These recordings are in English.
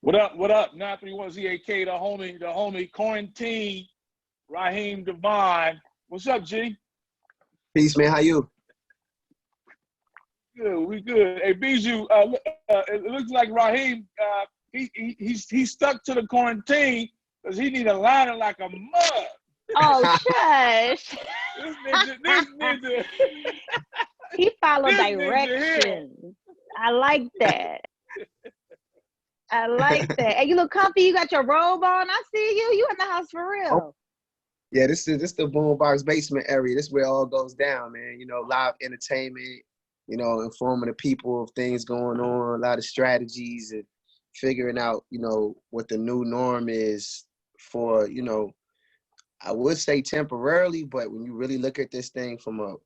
What up? What up? 931 ZAK, the homie, quarantine, Raheem DeVaughn. What's up, G? Peace, man. How you? Good, we good. Hey, Bijou, it looks like Raheem, he's stuck to the quarantine because he need a liner like a mug. Oh, shush. This nigga. He followed This nigga directions. I like that. I like that. And you look comfy. You got your robe on. I see you. You in the house for real. Oh. Yeah, this the Boombox basement area. This is where it all goes down, man. You know, live entertainment, you know, informing the people of things going on, a lot of strategies and figuring out, you know, what the new norm is for, you know, I would say temporarily, but when you really look at this thing from a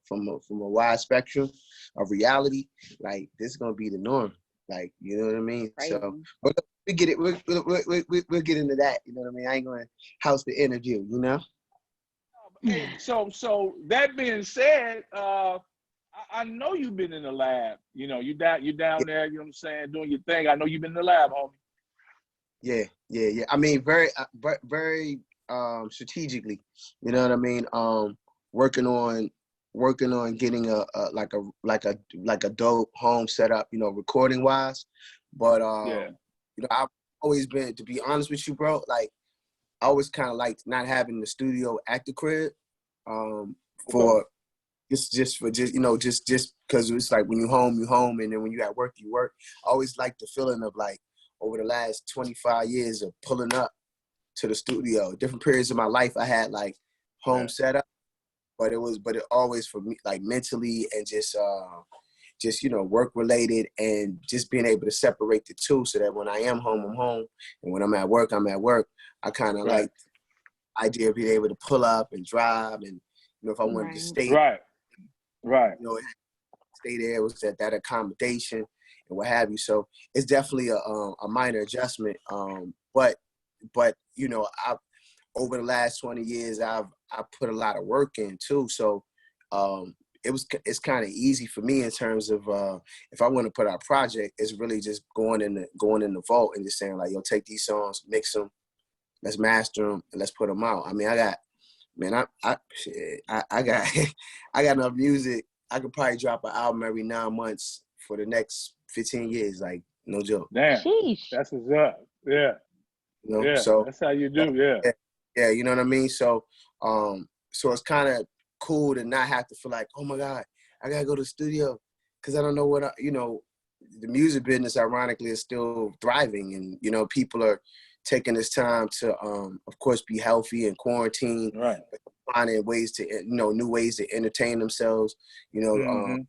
wide spectrum of reality, like this is gonna be the norm. Like, you know what I mean? Right. So we get it. We'll get into that. You know what I mean? I ain't gonna house the interview. You know. Hey, so that being said, I know you've been in the lab. You know, you down there. You know what I'm saying, doing your thing. I know you've been in the lab, homie. Yeah. I mean, very strategically. You know what I mean? Working on getting a dope home set up, you know, recording wise. But you know, I've always been, to be honest with you, bro, like I always kind of liked not having the studio at the crib. For just because it's like when you home, and then when you at work, you work. I always liked the feeling of like over the last 25 years of pulling up to the studio. Different periods of my life I had like home set up. But it always for me, like mentally and just you know, work related, and just being able to separate the two so that when I am home, I'm home, and when I'm at work, I'm at work. I kind of like the idea of being able to pull up and drive, and you know, if I wanted to stay, right, you know, stay there, was that accommodation and what have you. So it's definitely a minor adjustment. But you know, over the last 20 years, I put a lot of work in too. So it's kind of easy for me in terms of if I want to put out a project, it's really just going in the vault and just saying like, yo, take these songs, mix them, let's master them, and let's put them out. I mean, I got I got enough music. I could probably drop an album every 9 months for the next 15 years. Like, no joke. Damn, sheesh. That's what's up. Yeah. You know, yeah, so that's how you do. Yeah, you know what I mean? So so it's kind of cool to not have to feel like, oh my God, I gotta go to the studio because I don't know what you know, the music business ironically is still thriving, and you know, people are taking this time to of course be healthy and quarantine, right, finding ways to, you know, new ways to entertain themselves, you know, on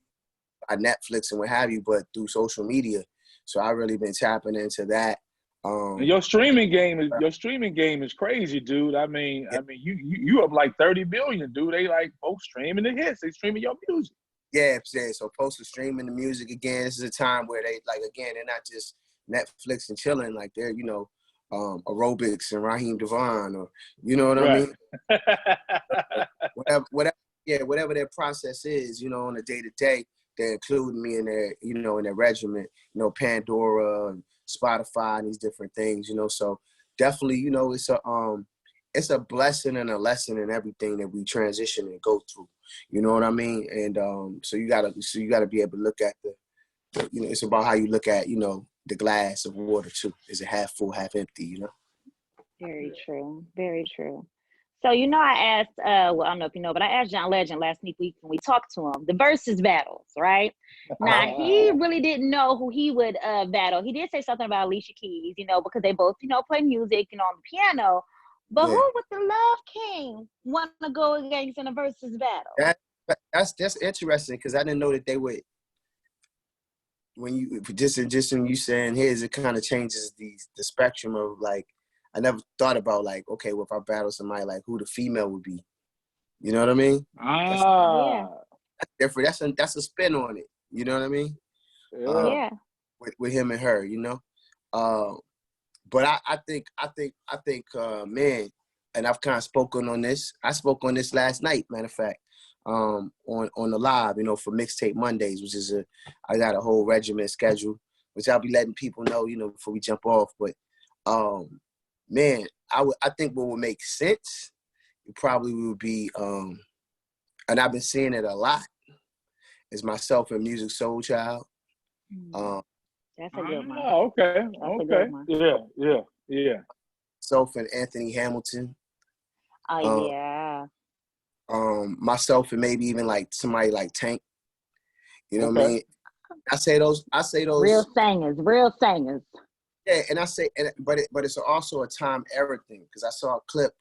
Netflix and what have you, but through social media. So I've really been tapping into that. Your streaming game is crazy, dude. I mean, you up like 30 billion, dude. They like folks streaming the hits. They streaming your music. Yeah. So folks are streaming the music again. This is a time where they like, again, they're not just Netflix and chilling. Like they're, you know, aerobics and Raheem DeVaughn, or you know what I mean. Whatever their process is, you know, on a day to day, they're including me in their, you know, in their regimen. You know, Pandora and Spotify and these different things, you know. So definitely, you know, it's a blessing and a lesson in everything that we transition and go through. You know what I mean? And so you gotta be able to look at the, you know, it's about how you look at, you know, the glass of water too. Is it half full, half empty? You know. Very true. Very true. So, you know, I asked, well, I don't know if you know, but I asked John Legend last week when we talked to him, the versus battles, right? Now, he really didn't know who he would battle. He did say something about Alicia Keys, you know, because they both, you know, play music, you know, on the piano. But who would the Love King want to go against in a versus battle? That's interesting, because I didn't know that they would. When you just in you saying his, it kind of changes the spectrum of like, I never thought about like, okay, well, if I battle somebody, like who the female would be. You know what I mean? That's different. That's a spin on it. You know what I mean? Yeah. With him and her, you know. But I think, man, and I've kind of spoken on this. I spoke on this last night, matter of fact, on the live, you know, for Mixtape Mondays, which is I got a whole regimen schedule which I'll be letting people know, before we jump off. But man, I think what would make sense, it probably would be, and I've been seeing it a lot, is myself and Music Soul Child. That's a good one. Oh, okay. That's a good one. Yeah. Myself and Anthony Hamilton. Oh, yeah. Myself and maybe even like somebody like Tank. You know what I mean? I say those. Real singers. Yeah, and I say, but it's also a time era thing, because I saw a clip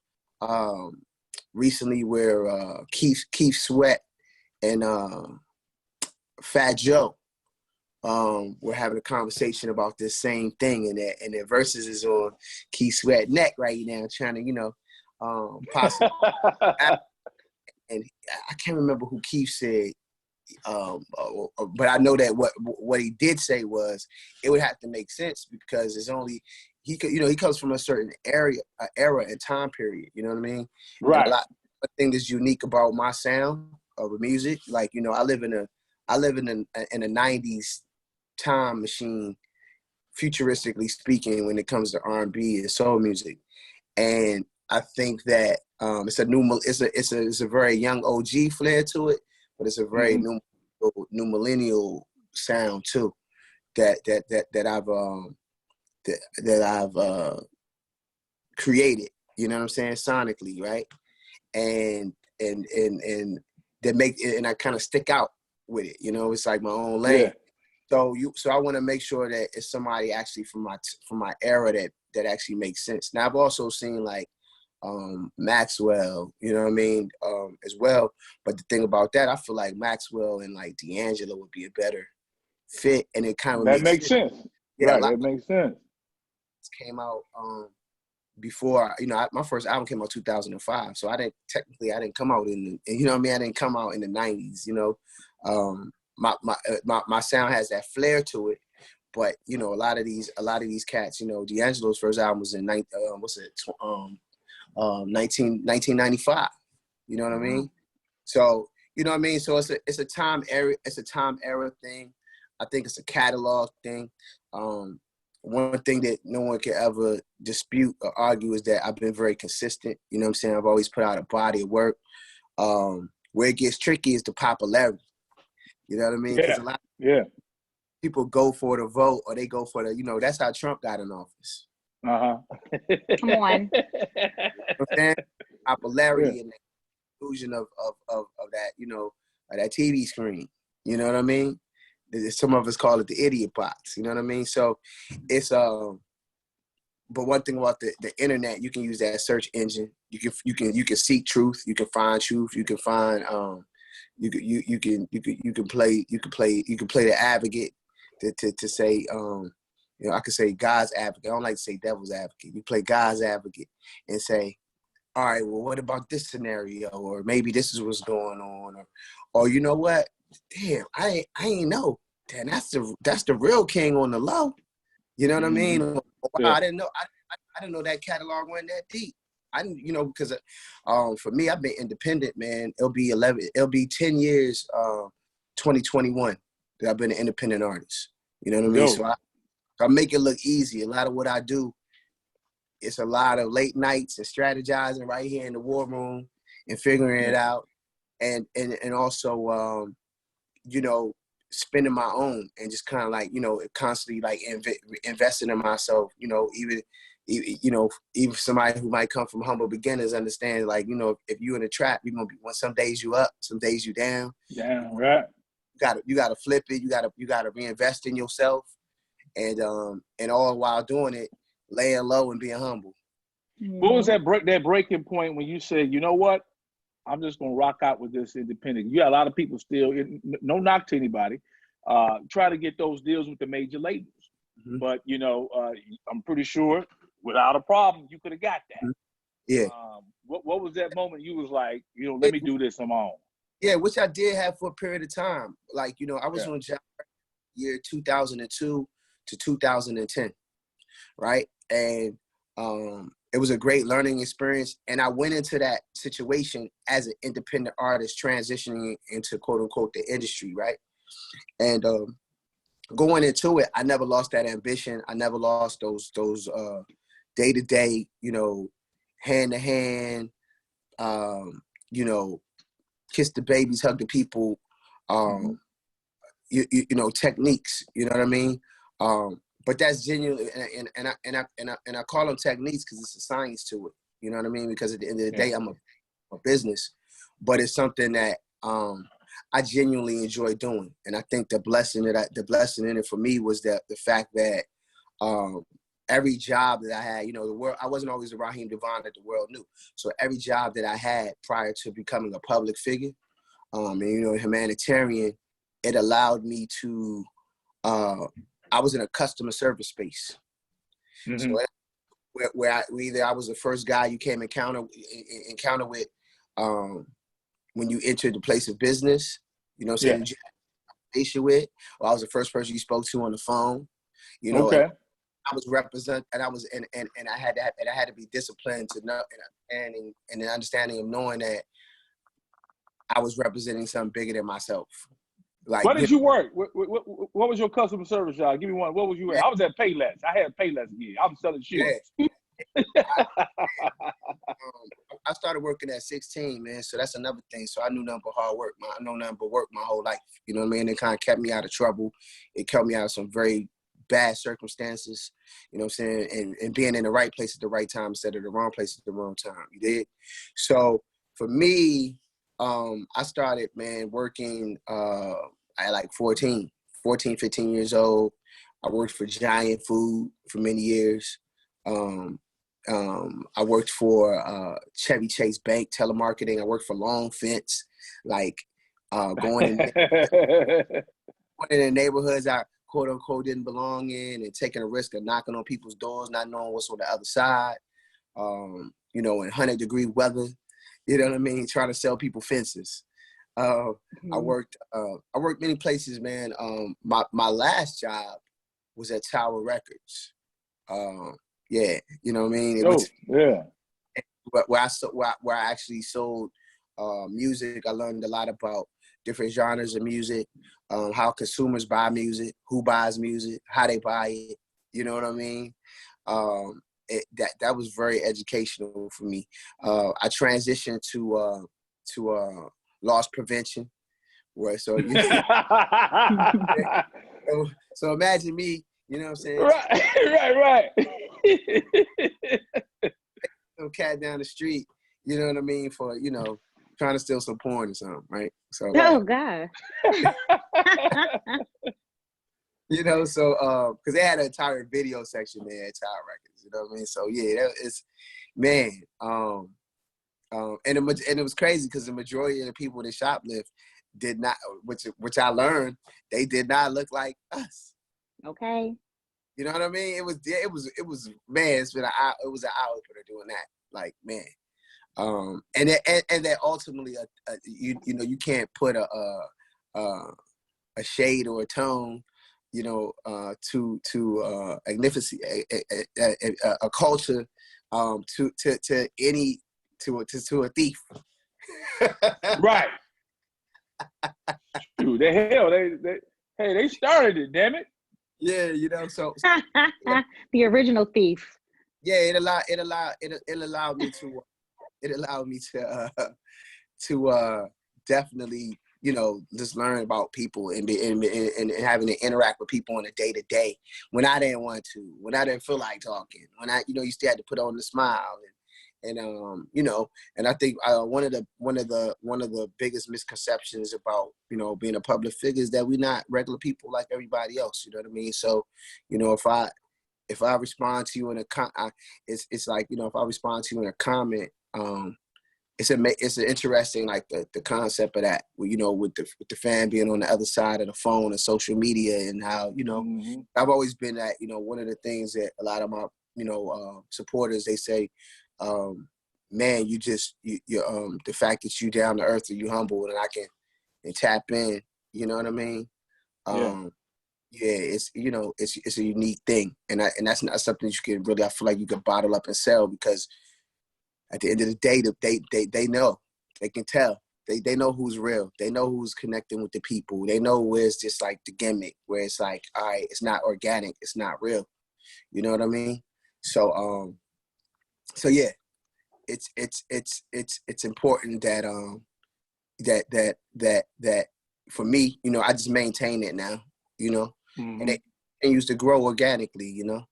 recently where Keith Sweat and Fat Joe were having a conversation about this same thing, and their verses is on Keith Sweat neck right now, trying to possibly. And I can't remember who Keith said, but I know that what he did say was it would have to make sense, because it's only he comes from a certain era and time period. You know what I mean? Right. One thing that's unique about my sound of music, like I live in a 90s time machine, futuristically speaking, when it comes to R&B and soul music, and I think that it's a very young OG flair to it, but it's a very new millennial sound too that I've created. You know what I'm saying, sonically, right? And that make it, and I kind of stick out with it. It's like my own lane. Yeah. So I want to make sure that it's somebody actually from my era that actually makes sense. Now I've also seen like Maxwell, you know what I mean, as well. But the thing about that, I feel like Maxwell and like D'Angelo would be a better fit, and it kind of makes sense. Yeah, right, that makes sense. Came out before, my first album came out 2005, so I didn't come out in the, I didn't come out in the 90s. My sound has that flair to it, but a lot of these cats, D'Angelo's first album was in 1995. You know what I mean? So so it's a time era thing. I think it's a catalog thing. One thing that no one can ever dispute or argue is that I've been very consistent. You know what I'm saying? I've always put out a body of work. Where it gets tricky is the popularity. You know what I mean? Because a lot of people go for the vote, or they go for the, that's how Trump got in office. Come on. You know what I'm saying? Popularity and the illusion of that, of that TV screen. You know what I mean? Some of us call it the idiot box. You know what I mean? So it's but one thing about the internet, you can use that search engine. You can seek truth. You can find truth. You can find you can play the advocate to say I could say God's advocate. I don't like to say devil's advocate. You play God's advocate and say, all right, well, what about this scenario? Or maybe this is what's going on, or you know what? Damn, I ain't know. Damn, that's the real king on the low. You know what I mean? Wow, I didn't know. I didn't know that catalog went that deep. I didn't, because for me, I've been independent, man. It'll be 10 years, 2021 that I've been an independent artist. You know what I mean? So I make it look easy. A lot of what I do, it's a lot of late nights and strategizing right here in the war room and figuring it out, and also spending my own, and just kind of like constantly like investing in myself. Even somebody who might come from humble beginners understand, like, if you in a trap, you're gonna be, some days you up, some days you down. Down, right. You gotta flip it. You gotta reinvest in yourself, and all while doing it, laying low and being humble. What was that breaking point when you said, you know what, I'm just gonna rock out with this independent? You got a lot of people still, no knock to anybody, try to get those deals with the major labels, but I'm pretty sure without a problem you could have got that. Yeah. What was that moment you was like, let me do this on my own? Yeah, which I did have for a period of time. Like, I was on job year 2002 to 2010, right? And it was a great learning experience. And I went into that situation as an independent artist transitioning into, quote unquote, the industry, right? And going into it, I never lost that ambition. I never lost those day-to-day, you know, hand-to-hand, you know, kiss the babies, hug the people, you know, techniques. You know what I mean? But that's genuinely, and I call them techniques because it's a science to it. You know what I mean? Because at the end of the day, I'm a business, but it's something that I genuinely enjoy doing. And I think the blessing in it for me was that the fact that every job that I had, you know, the world, I wasn't always the Raheem DeVaughn that the world knew. So every job that I had prior to becoming a public figure, and, you know, humanitarian, it allowed me to, I was in a customer service space. So where I was the first guy you came encounter with when you entered the place of business, you know what I'm saying, issue with, or I was the first person you spoke to on the phone, you know. I was and I had to be disciplined to know and an understanding of knowing that I was representing something bigger than myself. Like, where did you work? What was your customer service job? Give me one. What was you at? I was at Payless. I had Payless gig. I was selling shoes. I started working at 16, man. So that's another thing. So I knew nothing but hard work. I know nothing but work my whole life. You know what I mean? It kind of kept me out of trouble. It kept me out of some very bad circumstances. You know what I'm saying? And being in the right place at the right time instead of the wrong place at the wrong time. You did? So for me, I started, man, working at like 14, 15 years old. I worked for Giant Food for many years. I worked for Chevy Chase Bank telemarketing. I worked for Long Fence, like going in the neighborhoods I quote unquote didn't belong in, and taking a risk of knocking on people's doors, not knowing what's on the other side. You know, in 100-degree weather, you know what I mean, trying to sell people fences. I worked many places, man. My last job was at Tower Records. Yeah, you know what I mean? Where I actually sold music. I learned a lot about different genres of music, how consumers buy music, who buys music, how they buy it. You know what I mean? That was very educational for me. I transitioned to loss prevention, where so so imagine me. You know what I'm saying? Right. Some cat down the street, you know what I mean, for, you know, trying to steal some porn or something, right? So oh God. You know, so because they had an entire video section there at Tower Records, you know what I mean? So yeah, it's man, and it was crazy because the majority of the people that shoplift did not, which I learned, they did not look like us. Okay. You know what I mean? It was man. It was an eye opener doing that. Like, man, and that ultimately, you know, you can't put a shade or a tone, you know, to a culture, to a thief. Right. Dude, they started it, damn it. Yeah, you know, so the original thief. Yeah, it allowed me to definitely, you know, just learn about people and having to interact with people on a day-to-day when I didn't want to, when I didn't feel like talking, when I, you know, you still had to put on the smile and you know, and I think one of the biggest misconceptions about, you know, being a public figure is that we're not regular people like everybody else. You know what I mean? So, you know, if I respond to you in it's like, you know, if I respond to you in a comment, it's an interesting, like the concept of that, you know, with the fan being on the other side of the phone and social media, and how, you know, I've always been that, you know, one of the things that a lot of my, you know, supporters, they say, man, you the fact that you down to earth and you humble and I can tap in, you know what I mean? Yeah, it's, you know, it's a unique thing, and that's not something you can really, I feel like you can bottle up and sell, because at the end of the day, they know, they can tell, They know who's real. They know who's connecting with the people. They know where it's just like the gimmick, where it's like, all right, it's not organic, it's not real. You know what I mean? So so yeah, it's important that that for me, you know, I just maintain it now, you know, and it continues to grow organically, you know.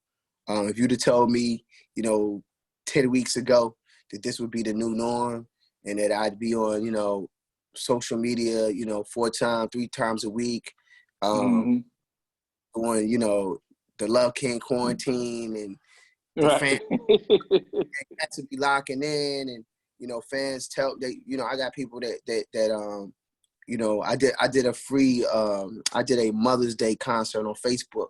If you'd have told me, you know, 10 weeks ago that this would be the new norm and that I'd be on, you know, social media, you know, 3 times a week, on, you know, the Love King quarantine and the fans had to be locking in, and, you know, fans tell they, you know, I got people that you know, I did a free I did a Mother's Day concert on Facebook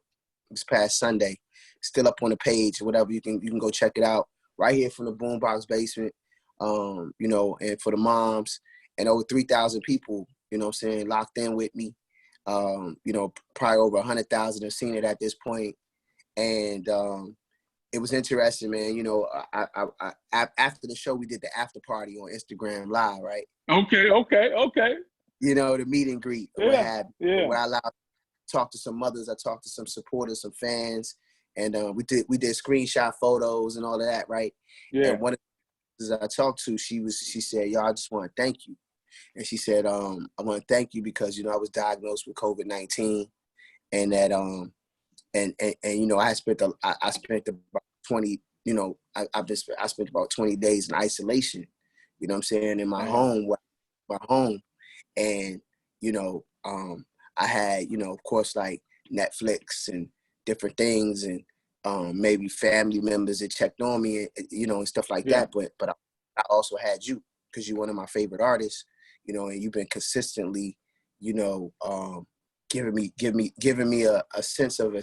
this past Sunday. Still up on the page, whatever, you can go check it out right here from the Boombox Basement. You know, and for the moms, and over 3,000 people, you know what I'm saying, locked in with me. You know, probably over 100,000 have seen it at this point. And it was interesting, man. You know, I after the show, we did the after party on Instagram Live, right? Okay. You know, the meet and greet, or what have you, where I allowed to talk to some mothers, I talked to some supporters, some fans, and we did screenshot photos and all of that, right? Yeah. And one of the I talked to, she said, "Yo, I just want to thank you," and she said, "I want to thank you because, you know, I was diagnosed with COVID-19, and that and you know, I spent about 20, you know, I spent about 20 days in isolation, you know what I'm saying, in my home, and, you know, I had, you know, of course, like Netflix and different things, and maybe family members that checked on me, and, you know, and stuff like that. But I also had you, because you're one of my favorite artists, you know, and you've been consistently, you know, giving me a sense of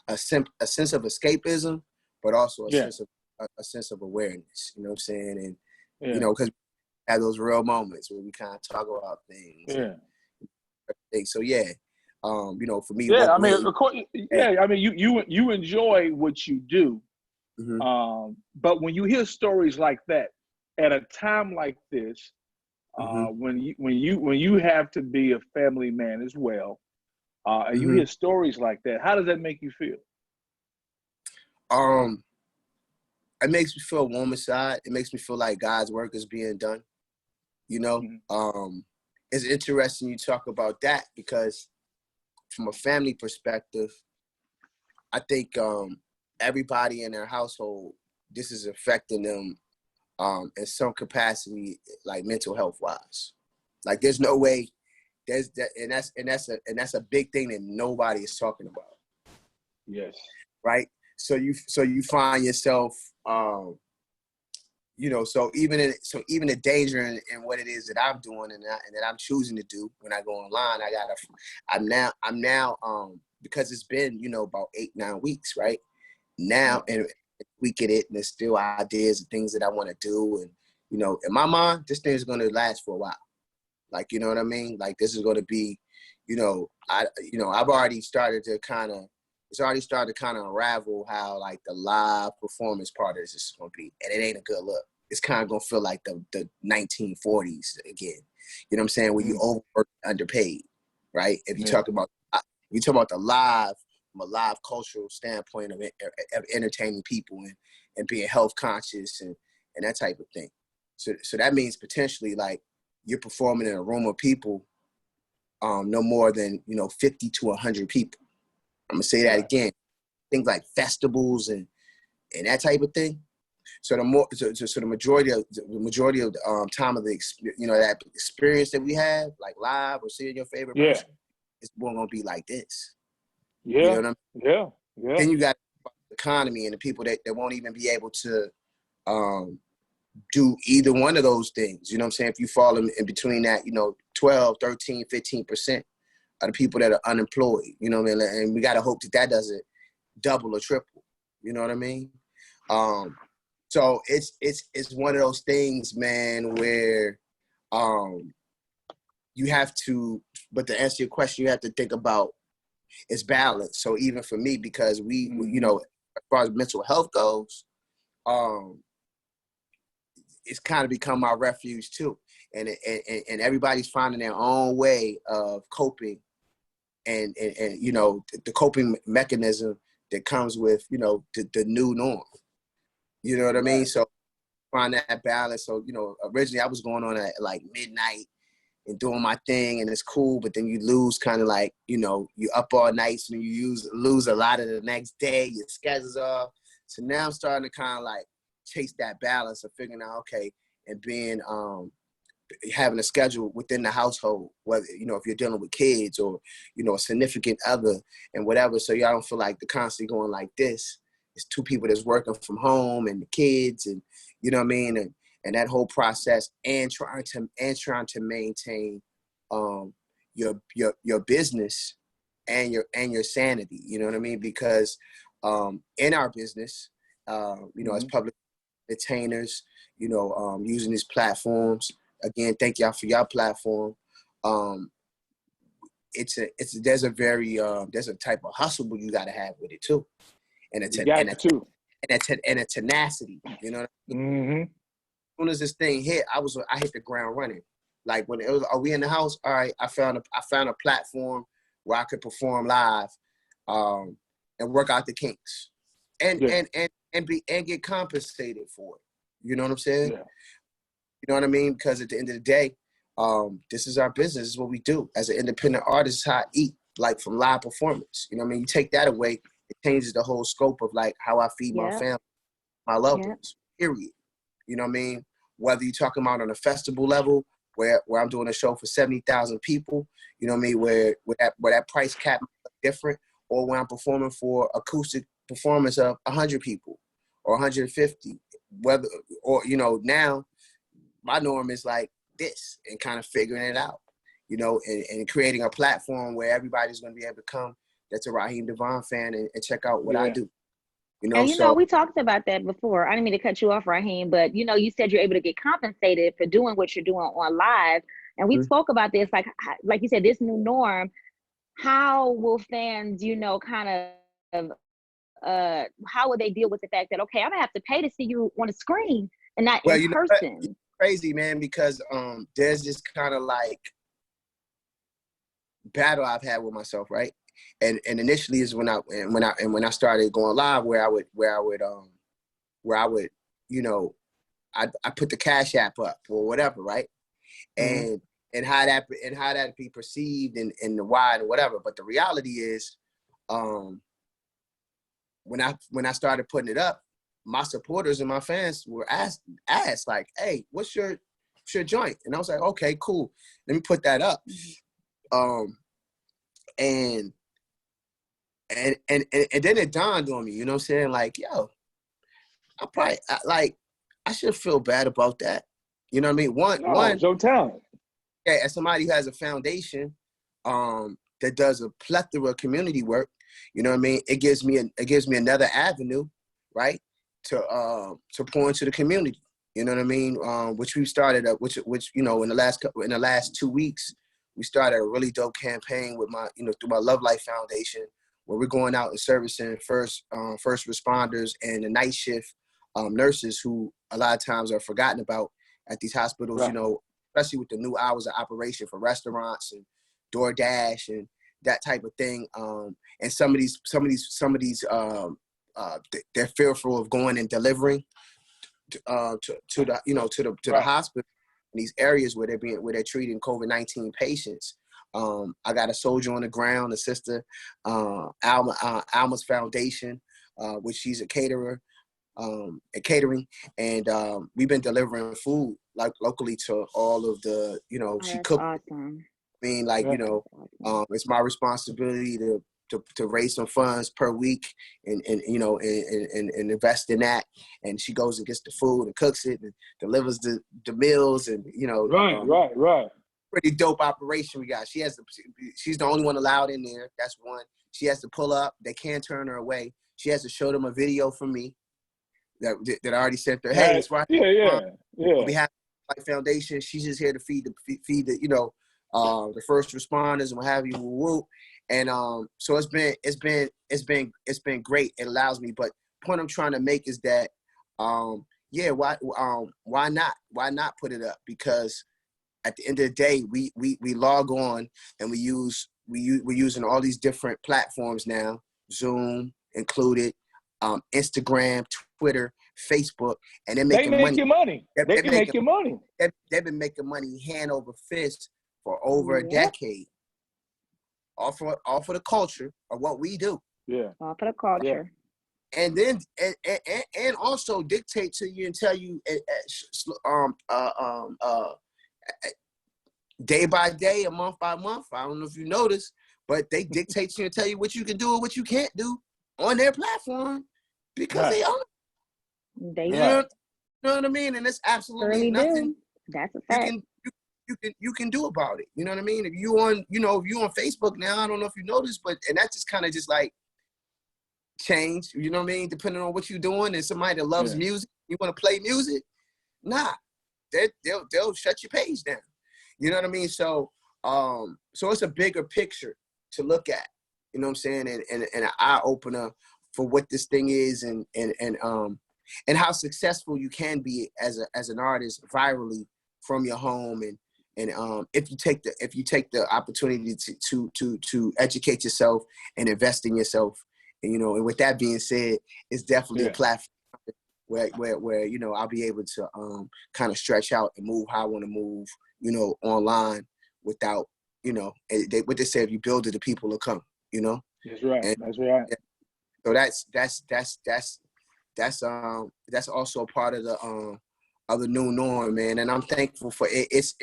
escapism, but also a sense of awareness. You know what I'm saying? And you know, because we had those real moments where we kind of talk about things. So yeah. You know, for me, I mean, of course, I mean, you enjoy what you do, but when you hear stories like that at a time like this, when you have to be a family man as well, and you hear stories like that, how does that make you feel? It makes me feel warm inside. It makes me feel like God's work is being done. You know, it's interesting you talk about that, because from a family perspective, I think everybody in their household, this is affecting them in some capacity, like mental health wise. Like, there's no way there's that, and that's a big thing that nobody is talking about. Yes. Right. So you find yourself, you know, so even the danger in what it is that I'm doing and that I'm choosing to do when I go online, I'm now because it's been, you know, about 8-9 weeks, right? Now, and we get it, and there's still ideas and things that I want to do, and, you know, in my mind, this thing is going to last for a while. Like, you know what I mean? Like, this is going to be, you know, I've already started to kind of unravel how, like, the live performance part of this is going to be, and it ain't a good look. It's kind of going to feel like the 1940s again. You know what I'm saying? Where you overworked, underpaid, right? If you talk about the live, from a live cultural standpoint of entertaining people and being health conscious and that type of thing. So that means potentially, like, you're performing in a room of people, no more than, you know, 50 to 100 people. I'm gonna say that again. Things like festivals and that type of thing. So the majority of the time of the, you know, that experience that we have, like live or seeing your favorite person, it's more gonna be like this. Yeah. You know what I mean? Yeah. Then you got the economy and the people that won't even be able to do either one of those things. You know what I'm saying? If you fall in between that, you know, 12, 13, 15% of the people that are unemployed, you know what I mean? And we got to hope that doesn't double or triple. You know what I mean? So it's one of those things, man, where you have to, but to answer your question, you have to think about it's balance. So even for me, because we, you know, as far as mental health goes, it's kind of become our refuge too. and everybody's finding their own way of coping, and you know, the coping mechanism that comes with, you know, the new norm. You know what I mean? So find that balance. So, you know, originally I was going on at like midnight and doing my thing, and it's cool, but then you lose kind of like, you know, you up all night, so you lose a lot of the next day, your schedule's off. So now I'm starting to kind of like chase that balance of figuring out, okay, and being, having a schedule within the household, whether, you know, if you're dealing with kids or, you know, a significant other and whatever. So y'all don't feel like the constantly going like this. It's two people that's working from home and the kids, and, you know what I mean? And that whole process, and trying to maintain your business and your sanity, you know what I mean? Because in our business, you know, as public entertainers, you know, using these platforms, again, thank y'all for your platform. There's a type of hustle you got to have with it too, and a tenacity, you know what I mean? As soon as this thing hit, I hit the ground running. Like when it was, are we in the house? All right, I found a platform where I could perform live, and work out the kinks, and get compensated for it. You know what I'm saying? Yeah. You know what I mean? Because at the end of the day, this is our business. This is what we do. As an independent artist, how I eat, like from live performance. You know what I mean? You take that away, it changes the whole scope of like how I feed my family, my loved ones, period. You know what I mean? Whether you're talking about on a festival level, where I'm doing a show for 70,000 people, you know what I mean? Where that price cap is different, or when I'm performing for acoustic performance of 100 people or 150, whether, or, you know, now my norm is like this, and kind of figuring it out, you know, and creating a platform where everybody's going to be able to come that's a Raheem DeVaughn fan and check out what I do. You know, and know, we talked about that before. I didn't mean to cut you off, Raheem, but you know, you said you're able to get compensated for doing what you're doing on live, and we spoke about this, like you said, this new norm. How will fans, you know, kind of, how will they deal with the fact that, okay, I'm gonna have to pay to see you on a screen and not in person? Crazy, man, because there's this kind of like battle I've had with myself, right? And initially is when I started going live, where I would, you know, I put the Cash App up or whatever, right? And how that be perceived and the why and whatever. But the reality is, when I started putting it up, my supporters and my fans were asked like, "Hey, what's your joint?" And I was like, "Okay, cool. Let me put that up." And then it dawned on me, you know what I'm saying? Like, yo, I should feel bad about that. You know what I mean? One, no talent. Yeah, as somebody who has a foundation that does a plethora of community work, you know what I mean? It gives me another avenue, right, to pour into the community. You know what I mean? Which we started up, which you know, in the last 2 weeks, we started a really dope campaign with through my Love Life Foundation, where we're going out and servicing first responders and the night shift nurses, who a lot of times are forgotten about at these hospitals. Right. You know, especially with the new hours of operation for restaurants and DoorDash and that type of thing. And some of these they're fearful of going and delivering to the hospital in these areas where they're treating COVID-19 patients. I got a soldier on the ground, a sister, Alma's Foundation, which she's a caterer, at catering, and we've been delivering food like locally to all of the, you know, she cooked. Awesome. I mean, like, you know, it's my responsibility to raise some funds per week and you know, and invest in that. And she goes and gets the food and cooks it and delivers the meals, and, you know, right. Pretty dope operation we got. She's the only one allowed in there. That's one. She has to pull up. They can't turn her away. She has to show them a video from me that I already sent her. Hey, it's right. Yeah. On behalf of the Foundation, she's just here to feed the you know, the first responders and what have you. Woo. And so it's been great. It allows me. But the point I'm trying to make is that why not put it up? Because at the end of the day, we log on and we're using all these different platforms now, Zoom included, Instagram, Twitter, Facebook, and they're making money. They can make your money. They've been making money hand over fist for over a decade. All for the culture of what we do. Yeah. All for the culture. Yeah. And then and also dictate to you and tell you day by day, a month by month. I don't know if you notice, but they dictate to you and tell you what you can do and what you can't do on their platform because they own it. You know what I mean? And it's absolutely nothing. That's a fact. You can do about it. You know what I mean? If you on Facebook now, I don't know if you noticed, and that's just kind of just like change. You know what I mean? Depending on what you're doing, and somebody that loves music, you want to play music, they'll shut your page down. You know what I mean? So so it's a bigger picture to look at. You know what I'm saying? And an eye opener for what this thing is, and how successful you can be as an artist virally from your home, and if you take the opportunity to educate yourself and invest in yourself, and and with that being said, it's definitely a platform where I'll be able to kind of stretch out and move how I want to move, online without what they say, if you build it, the people will come. That's right. So that's also a part of the new norm, man. And I'm thankful for it. It's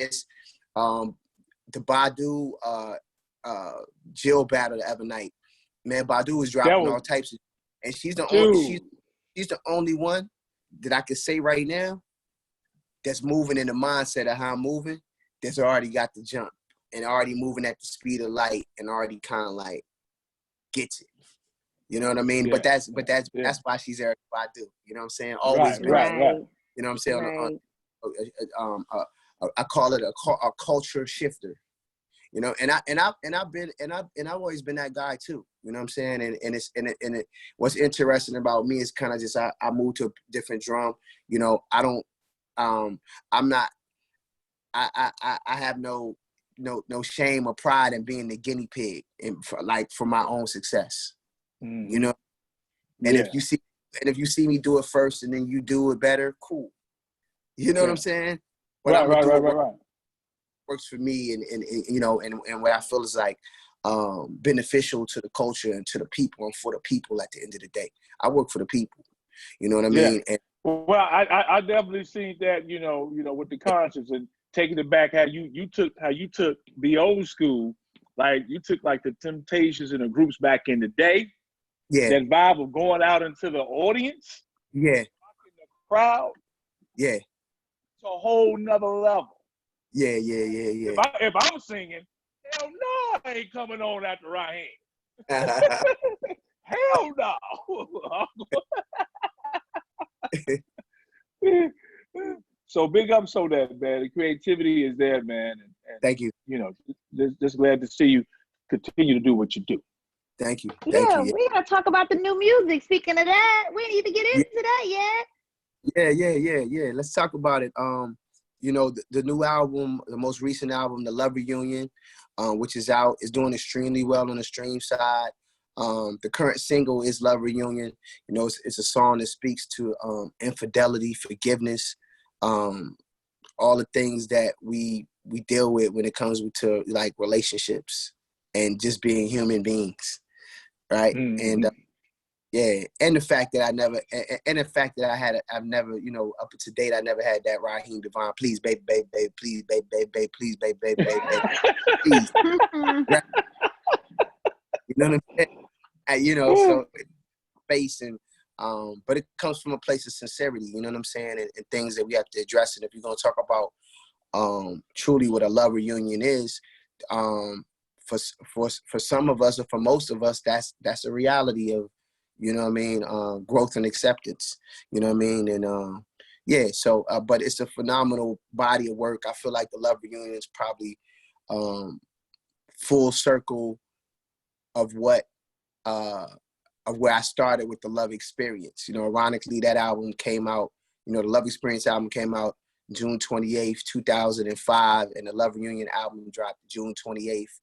the Badu Jill battle the other night. Man, Badu was dropping all types of, and she's the only one that I can say right now that's moving in the mindset of how I'm moving, that's already got the jump and already moving at the speed of light and already kind of like gets it. You know what I mean? Yeah. But that's why she's Erykah Badu. You know what I'm saying? Always been. Right. You know what I'm saying? I call it a culture shifter. I've always been that guy too. You know what I'm saying? And what's interesting about me is kind of just I moved to a different drum. I don't I have no shame or pride in being the guinea pig for my own success. Mm-hmm. And if you see me do it first and then you do it better, cool. You know what I'm saying? But right. Works for me, and what I feel is like beneficial to the culture and to the people and for the people. At the end of the day, I work for the people. You know what I mean? And, well, I definitely seen that. With the conscience and taking it back, how you took the old school, like you took like the Temptations and the groups back in the day. Yeah. That vibe of going out into the audience. Yeah. The crowd. Yeah. It's a whole nother level. Yeah. If I'm singing, hell no, I ain't coming on after Raheem. Hell no. So big up so that, man. The creativity is there, man. And thank you. Just glad to see you continue to do what you do. Thank you. Yeah, we gotta talk about the new music. Speaking of that, we didn't even get into that yet. Yeah. Let's talk about it. The new album, the most recent album, The Love Reunion, which is out, is doing extremely well on the stream side. The current single is Love Reunion. It's a song that speaks to infidelity, forgiveness, all the things that we deal with when it comes to like relationships and just being human beings, right? Mm-hmm. And and the fact that I've never, up to date, I never had that Raheem DeVaughn, please, baby, please, baby, please, baby, please. Right? You know what I'm saying? So face and but it comes from a place of sincerity, you know what I'm saying, and things that we have to address. And if you're gonna talk about truly what a love reunion is, for some of us, or for most of us, that's a reality of, growth and acceptance, you know what I mean? And so but it's a phenomenal body of work. I feel like the Love Reunion is probably full circle of what of where I started with the Love Experience. Ironically, that album came out, the Love Experience album came out June 28th, 2005, and the Love Reunion album dropped June 28th,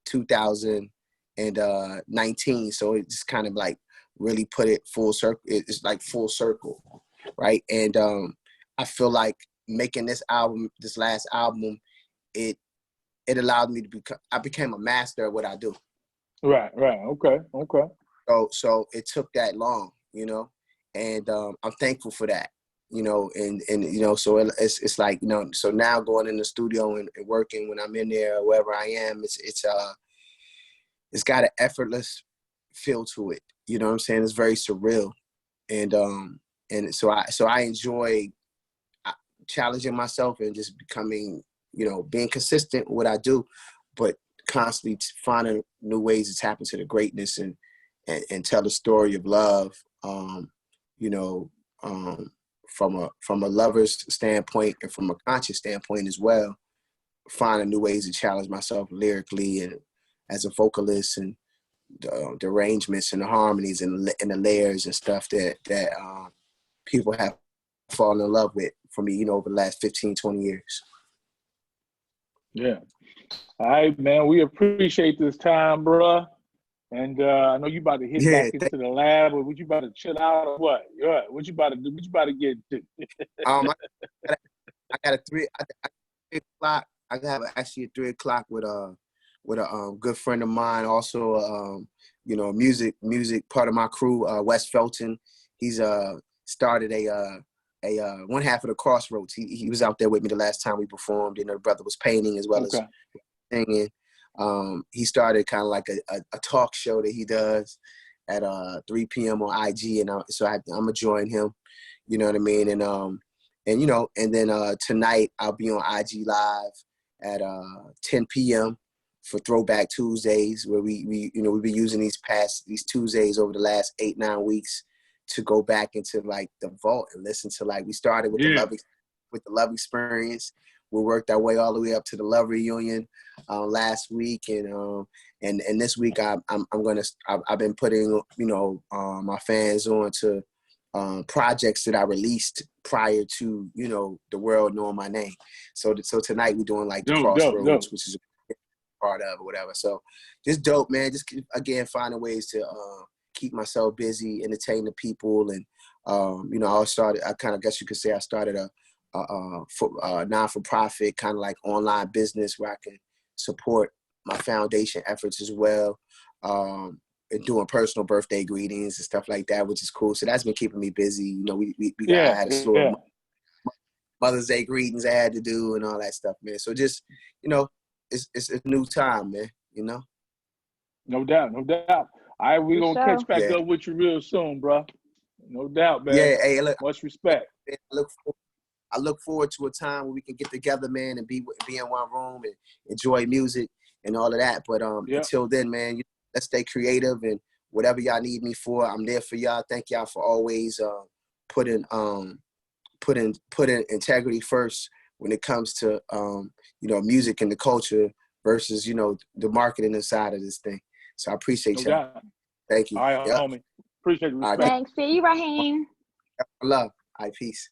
2019. So it just kind of like really put it full circle. It's like full circle, right? And I feel like making this last album, it allowed me to I became a master of what I do. Right. Okay. So it took that long, you know, and I'm thankful for that, you know, and you know, so it's like, you know, so now going in the studio and working when I'm in there, or wherever I am, it's got an effortless feel to it. You know what I'm saying? It's very surreal, and so I enjoy challenging myself and just becoming, you know, being consistent with what I do, but constantly finding new ways to tap into the greatness and tell the story of love, you know, from a lover's standpoint and from a conscious standpoint as well, finding new ways to challenge myself lyrically and as a vocalist, and the arrangements and the harmonies and the layers and stuff that people have fallen in love with for me, you know, over the last 15, 20 years. Yeah. All right, man. We appreciate this time, bruh. And I know you about to hit back into the lab, or what you about to chill out, or what? What you about to do? What you about to get to? I got a 3 o'clock. I have actually a 3 o'clock with a good friend of mine, also you know, music part of my crew, Wes Felton. He's started a one half of the Crossroads. He was out there with me the last time we performed, and her brother was painting as well as singing. He started kind of like a talk show that he does at 3 p.m. on IG, and so I'm gonna join him. You know what I mean? And you know, and then tonight I'll be on IG Live at 10 p.m. for Throwback Tuesdays, where we you know, we've been using these Tuesdays over the last 8-9 weeks to go back into like the vault and listen to, like, we started with the Love Experience. We worked our way all the way up to the Love Reunion last week, and this week I've been putting, you know, my fans on to projects that I released prior to, you know, the world knowing my name. So tonight we're doing like the Crossroads, which is a part of or whatever. So just dope, man. Just again finding ways to keep myself busy, entertain the people, and you know, I kind of guess you could say I started a non-for-profit kind of like online business where I can support my foundation efforts as well, and doing personal birthday greetings and stuff like that, which is cool. So that's been keeping me busy. You know, I had a slow Mother's Day greetings I had to do and all that stuff, man. So just, you know, it's a new time, man. You know. No doubt. All right, we're going to catch back up with you real soon, bro. No doubt, man. Yeah, hey, look, much respect. I look forward to a time where we can get together, man, and be in one room and enjoy music and all of that. But until then, man, let's stay creative, and whatever y'all need me for, I'm there for y'all. Thank y'all for always putting integrity first when it comes to you know, music and the culture versus, you know, the marketing inside of this thing. So I appreciate y'all. Thank you. All right, homie. Appreciate it. Thanks. See you, Raheem. Love. All right, peace.